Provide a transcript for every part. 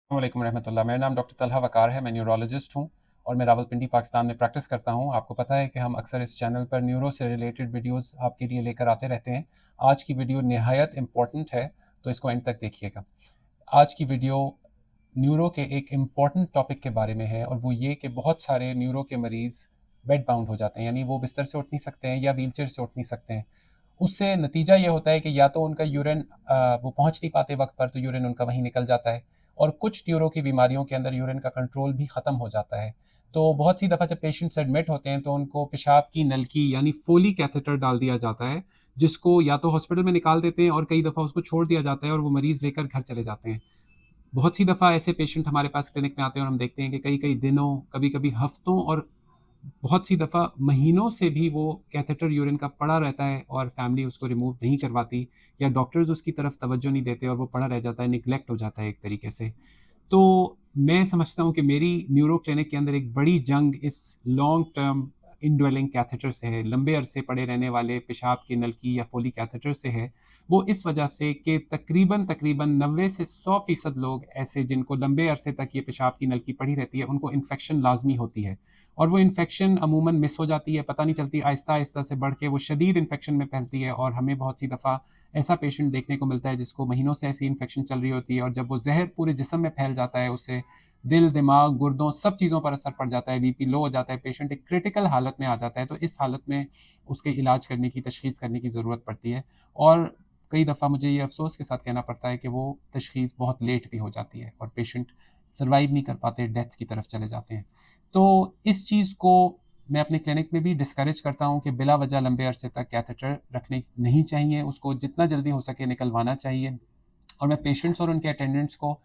अस्सलामुअलैकुम रहमतुल्लाह। मेरा नाम डॉक्टर तलहा वकार है। मैं न्यूरोलॉजिस्ट हूँ और मैं रावलपिंडी पाकिस्तान में प्रैक्टिस करता हूँ। आपको पता है कि हम अक्सर इस चैनल पर न्यूरो से रिलेटेड वीडियोस आपके लिए लेकर आते रहते हैं। आज की वीडियो निहायत इम्पॉर्टेंट है, तो इसको एंड तक देखिएगा। आज की वीडियो न्यूरो के एक इम्पॉर्टेंट टॉपिक के बारे में है और वो ये कि बहुत सारे न्यूरो के मरीज़ बेड बाउंड हो जाते हैं, यानी वो बिस्तर से उठ नहीं सकते हैं या व्हीलचेयर से उठ नहीं सकते हैं। उससे नतीजा ये होता है कि या तो उनका यूरिन वो पहुंच नहीं पाते वक्त पर, तो यूरिन उनका वहीं निकल जाता है और कुछ न्यूरो की बीमारियों के अंदर यूरिन का कंट्रोल भी ख़त्म हो जाता है। तो बहुत सी दफ़ा जब पेशेंट्स एडमिट होते हैं तो उनको पेशाब की नलकी यानी फोली कैथेटर डाल दिया जाता है, जिसको या तो हॉस्पिटल में निकाल देते हैं और कई दफ़ा उसको छोड़ दिया जाता है और वो मरीज़ लेकर घर चले जाते हैं। बहुत सी दफ़ा ऐसे पेशेंट हमारे पास क्लिनिक में आते हैं और हम देखते हैं कि कई-कई दिनों, कभी-कभी हफ्तों और बहुत सी दफ़ा महीनों से भी वो कैथेटर यूरिन का पड़ा रहता है और फैमिली उसको रिमूव नहीं करवाती या डॉक्टर्स उसकी तरफ तवज्जो नहीं देते और वो पड़ा रह जाता है, निग्लेक्ट हो जाता है एक तरीके से। तो मैं समझता हूँ कि मेरी न्यूरो क्लिनिक के अंदर एक बड़ी जंग इस लॉन्ग टर्म इनड्वेलिंग कैथेटर से है, लंबे अरसे पड़े रहने वाले पेशाब की नलकी या फोली कैथेटर से है। वो इस वजह से कि तकरीबन 90 से 100% लोग ऐसे जिनको लंबे अरसे तक ये पेशाब की नलकी पड़ी रहती है, उनको इन्फेक्शन लाज़मी होती है और वो इन्फेक्शन अमूमन मिस हो जाती है, पता नहीं चलती, आहिस्ता-आहिस्ता से बढ़ के वो शदीद इन्फेक्शन में फैलती है और हमें बहुत सी दफ़ा ऐसा पेशेंट देखने को मिलता है जिसको महीनों से ऐसी इन्फेक्शन चल रही होती है और जब वो ज़हर पूरे जिस्म में फैल जाता है, उससे दिल, दिमाग, गुर्दों सब चीज़ों पर असर पड़ जाता है, बीपी लो हो जाता है, पेशेंट एक क्रिटिकल हालत में आ जाता है। तो इस हालत में उसके इलाज करने की, तशख़ीस करने की ज़रूरत पड़ती है और कई दफ़ा मुझे ये अफ़सोस के साथ कहना पड़ता है कि वो तशख़ीस बहुत लेट भी हो जाती है और पेशेंट सर्वाइव नहीं कर पाते, डेथ की तरफ चले जाते हैं। तो इस चीज़ को मैं अपने क्लिनिक में भी डिस्करेज करता हूँ कि बिला वजह लंबे अरसे तक कैथेटर रखने नहीं चाहिए, उसको जितना जल्दी हो सके निकलवाना चाहिए और मैं पेशेंट्स और उनके अटेंडेंट्स को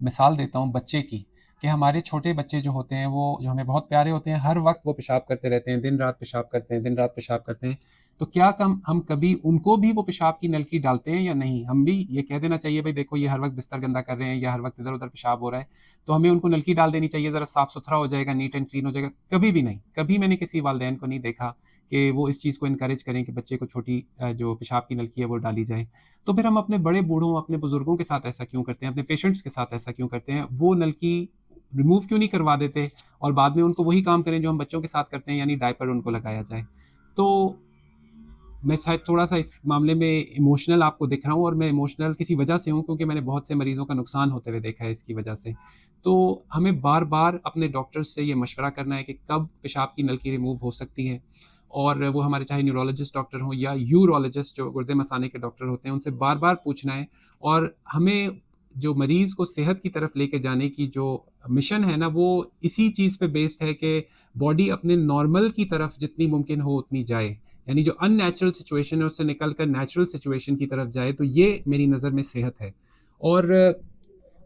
मिसाल देता हूँ बच्चे की, कि हमारे छोटे बच्चे जो होते हैं वो जो हमें बहुत प्यारे होते हैं, हर वक्त वो पेशाब करते रहते हैं, दिन रात पेशाब करते हैं, दिन रात पेशाब करते हैं। तो क्या कम हम कभी उनको भी वो पेशाब की नलकी डालते हैं या नहीं? हम भी ये कह देना चाहिए भाई देखो ये हर वक्त बिस्तर गंदा कर रहे हैं या हर वक्त इधर उधर पेशाब हो रहा है, तो हमें उनको नलकी डाल देनी चाहिए, ज़रा साफ सुथरा हो जाएगा, नीट एंड क्लीन हो जाएगा। कभी भी नहीं, कभी मैंने किसी वालदैन को नहीं देखा कि वो इस चीज़ को इनकरेज करें कि बच्चे को छोटी जो पेशाब की नलकी है वो डाली जाए। तो फिर हम अपने बड़े बूढ़ों, अपने बुजुर्गों के साथ ऐसा क्यों करते हैं, अपने पेशेंट्स के साथ ऐसा क्यों करते हैं? वो नलकी रिमूव क्यों नहीं करवा देते और बाद में उनको वही काम करें जो हम बच्चों के साथ करते हैं, यानी डायपर उनको लगाया जाए। तो मैं शायद थोड़ा-सा इस मामले में इमोशनल आपको दिख रहा हूँ और मैं इमोशनल किसी वजह से हूँ क्योंकि मैंने बहुत से मरीज़ों का नुकसान होते हुए देखा है इसकी वजह से। तो हमें बार-बार अपने डॉक्टर से ये मशवरा करना है कि कब पेशाब की नलकी रिमूव हो सकती है और वो हमारे चाहे न्यूरोलॉजिस्ट डॉक्टर हों या यूरोलॉजिस्ट जो गुर्दे मसाने के डॉक्टर होते हैं, उनसे बार-बार पूछना है और हमें जो मरीज़ को सेहत की तरफ लेके जाने की जो मिशन है ना, वो इसी चीज़ पे बेस्ड है कि बॉडी अपने नॉर्मल की तरफ जितनी मुमकिन हो उतनी जाए। यानी जो अननेचुरल सिचुएशन है उससे निकल कर नेचुरल सिचुएशन की तरफ जाए, तो ये मेरी नज़र में सेहत है। और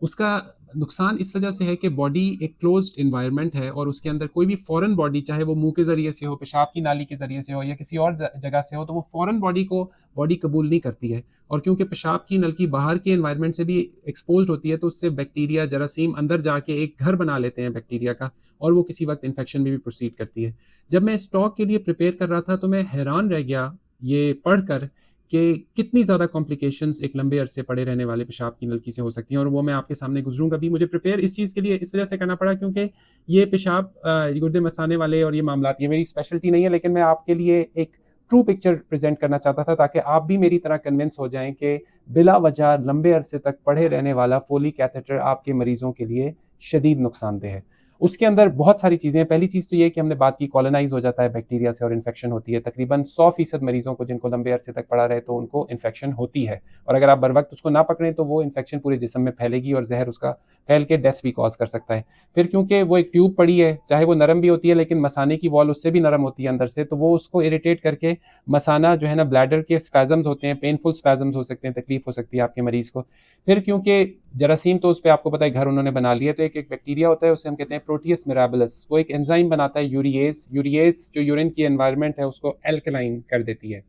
उसका नुकसान इस वजह से है कि बॉडी एक क्लोज्ड एनवायरनमेंट है और उसके अंदर कोई भी फॉरेन बॉडी, चाहे वो मुंह के ज़रिए से हो, पेशाब की नाली के ज़रिए से हो या किसी और जगह से हो, तो वो फॉरेन बॉडी को बॉडी कबूल नहीं करती है और क्योंकि पेशाब की नलकी बाहर के एनवायरनमेंट से भी एक्सपोज्ड होती है, तो उससे बैक्टीरिया, जरासीम अंदर जाके एक घर बना लेते हैं बैक्टीरिया का और वो किसी वक्त इन्फेक्शन में भी प्रोसीड करती है। जब मैं इस टॉक के लिए प्रिपेयर कर रहा था तो मैं हैरान रह गया ये पढ़कर कि कितनी ज़्यादा कॉम्प्लिकेशंस एक लंबे अरसे पड़े रहने वाले पेशाब की नलकी से हो सकती हैं और वो मैं आपके सामने गुजरूँगा भी। मुझे प्रिपेयर इस चीज़ के लिए इस वजह से करना पड़ा क्योंकि ये पेशाब गुर्दे मसाने वाले और ये मामलात ये मेरी स्पेशलिटी नहीं है, लेकिन मैं आपके लिए एक ट्रू पिक्चर प्रेज़ेंट करना चाहता था ताकि आप भी मेरी तरह कन्विंस हो जाएँ कि बिला वजह लंबे अरसे तक पड़े रहने वाला फोली कैथेटर आपके मरीज़ों के लिए शदीद नुकसानदेह है। उसके अंदर बहुत सारी चीज़ें हैं। पहली चीज़ तो ये कि हमने बात की कॉलोनाइज़ हो जाता है बैक्टीरिया से और इन्फेक्शन होती है। तकरीबन 100% मरीज़ों को जिनको लंबे अरसे तक पड़ा रहे तो उनको इन्फेक्शन होती है और अगर आप बर वक़्त उसको ना पकड़ें तो वो इन्फेक्शन पूरे जिस्म में फैलेगी और ज़हर उसका फैल के डेथ भी कॉज़ कर सकता है। फिर क्योंकि वो एक ट्यूब पड़ी है, चाहे वो नरम भी होती है लेकिन मसाने की वॉल उससे भी नरम होती है अंदर से, तो वो उसको इरिटेट करके मसाना जो है ना, ब्लैडर के स्पैज़म्स होते हैं, पेनफुल स्पैज़म्स हो सकते हैं, तकलीफ़ हो सकती है आपके मरीज़ को। फिर क्योंकि जरासीम तो उस पे आपको पता है घर उन्होंने बना लिया, तो एक बैक्टीरिया होता है, उसे हम कहते हैं प्रोटियस मिराबिलिस। वो एक एंजाइम बनाता है यूरिएज। यूरिएज जो यूरिन की एनवायरनमेंट है उसको एल्कलाइन कर देती है।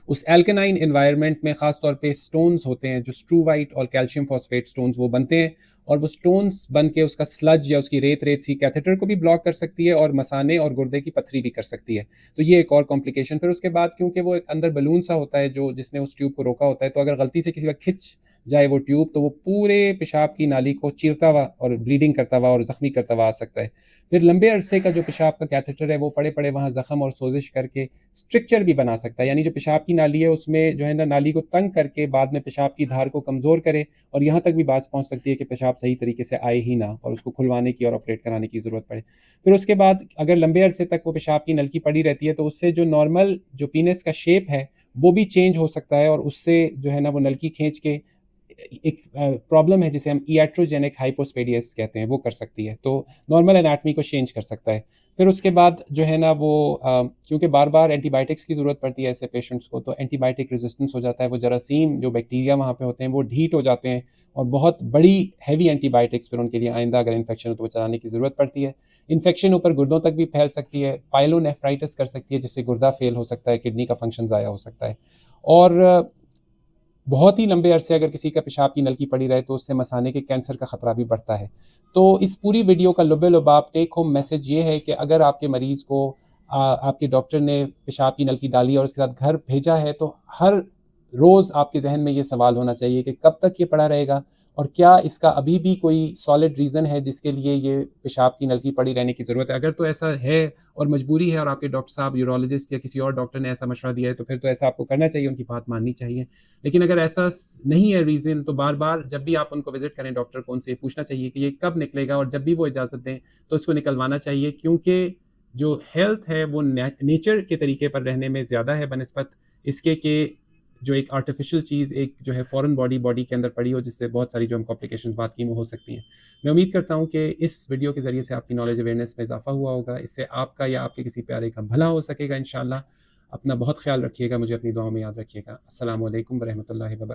उस एल्केनाइन एनवायरनमेंट में ख़ास तौर पे स्टोन्स होते हैं, जो स्ट्रूवाइट और कैल्शियम फॉस्फेट स्टोन्स वो बनते हैं और वो स्टोन्स बन के उसका स्लज या उसकी रेत रेत सी कैथेटर को भी ब्लॉक कर सकती है और मसाने और गुर्दे की पथरी भी कर सकती है। तो ये एक और कॉम्प्लिकेशन। फिर उसके बाद क्योंकि वो एक अंदर बलून सा होता है जो जिसने उस ट्यूब को रोका होता है, तो अगर गलती से किसी वक्त खिंच जाए वो ट्यूब, तो वो पूरे पेशाब की नाली को चीरता हुआ और ब्लीडिंग करता हुआ और ज़ख्मी करता हुआ आ सकता है। फिर लंबे अरसे का जो पेशाब का कैथेटर है वो पड़े-पड़े वहाँ ज़ख्म और सोजिश करके स्ट्रक्चर भी बना सकता है, यानी जो पेशाब की नाली है उसमें जो है ना नाली को तंग करके बाद में पेशाब की धार को कमज़ोर करे और यहाँ तक भी बात पहुँच सकती है कि पेशाब सही तरीके से आए ही ना और उसको खुलवाने की और ऑपरेट कराने की ज़रूरत पड़े। फिर उसके बाद अगर लंबे अरसे तक वो पेशाब की नलकी पड़ी रहती है तो उससे जो नॉर्मल जो पीनस का शेप है वो भी चेंज हो सकता है और उससे जो है ना वो नलकी खींच के एक प्रॉब्लम है जिसे हम iatrogenic हाइपोस्पेडियस कहते हैं, वो कर सकती है। तो नॉर्मल एनाटमी को चेंज कर सकता है। फिर उसके बाद जो है ना वो क्योंकि बार बार एंटीबायोटिक्स की ज़रूरत पड़ती है ऐसे पेशेंट्स को, तो एंटीबायोटिक रेजिस्टेंस हो जाता है। वो जरासीम जो बैक्टीरिया वहाँ पे होते हैं वो ढीट हो जाते हैं और बहुत बड़ी हैवी एंटीबायोटिक्स फिर उनके लिए आइंदा अगर इन्फेक्शन हो तो वो चलाने की ज़रूरत पड़ती है। इन्फेक्शन ऊपर गुर्दों तक भी फैल सकती है, पाइलोनेफ्राइटिस कर सकती है जिससे गुर्दा फेल हो सकता है, किडनी का फंक्शन ज़ाया हो सकता है। और बहुत ही लंबे अरसे अगर किसी का पेशाब की नलकी पड़ी रहे तो उससे मसाने के कैंसर का खतरा भी बढ़ता है। तो इस पूरी वीडियो का लुब-ए-लुबाब टेक होम मैसेज ये है कि अगर आपके मरीज़ को आपके डॉक्टर ने पेशाब की नलकी डाली और उसके साथ घर भेजा है तो हर रोज़ आपके ज़हन में ये सवाल होना चाहिए कि कब तक ये पड़ा रहेगा और क्या इसका अभी भी कोई सॉलिड रीज़न है जिसके लिए ये पेशाब की नलकी पड़ी रहने की ज़रूरत है। अगर तो ऐसा है और मजबूरी है और आपके डॉक्टर साहब यूरोलॉजिस्ट या किसी और डॉक्टर ने ऐसा मशवरा दिया है तो फिर तो ऐसा आपको करना चाहिए, उनकी बात माननी चाहिए। लेकिन अगर ऐसा नहीं है रीज़न तो बार-बार जब भी आप उनको विज़िट करें डॉक्टर को उनसे पूछना चाहिए कि ये कब निकलेगा और जब भी वो इजाज़त दें तो उसको निकलवाना चाहिए, क्योंकि जो हेल्थ है वो नेचर के तरीके पर रहने में ज़्यादा है बनिस्बत इसके कि जो एक आर्टिफिशियल चीज़ एक जो है फ़ॉरेन बॉडी के अंदर पड़ी हो जिससे बहुत सारी जो हम कॉम्प्लिकेशंस बात की वो हो सकती हैं। मैं उम्मीद करता हूँ कि इस वीडियो के ज़रिए से आपकी नॉलेज अवेयरनेस में इज़ाफ़ा हुआ होगा। इससे आपका या आपके किसी प्यारे का भला हो सकेगा इंशाअल्लाह। अपना बहुत ख़्याल रखिएगा, मुझे अपनी दुआओं में याद रखिएगा। अस्सलामु अलैकुम व रहमतुल्लाहि व बरकातहू।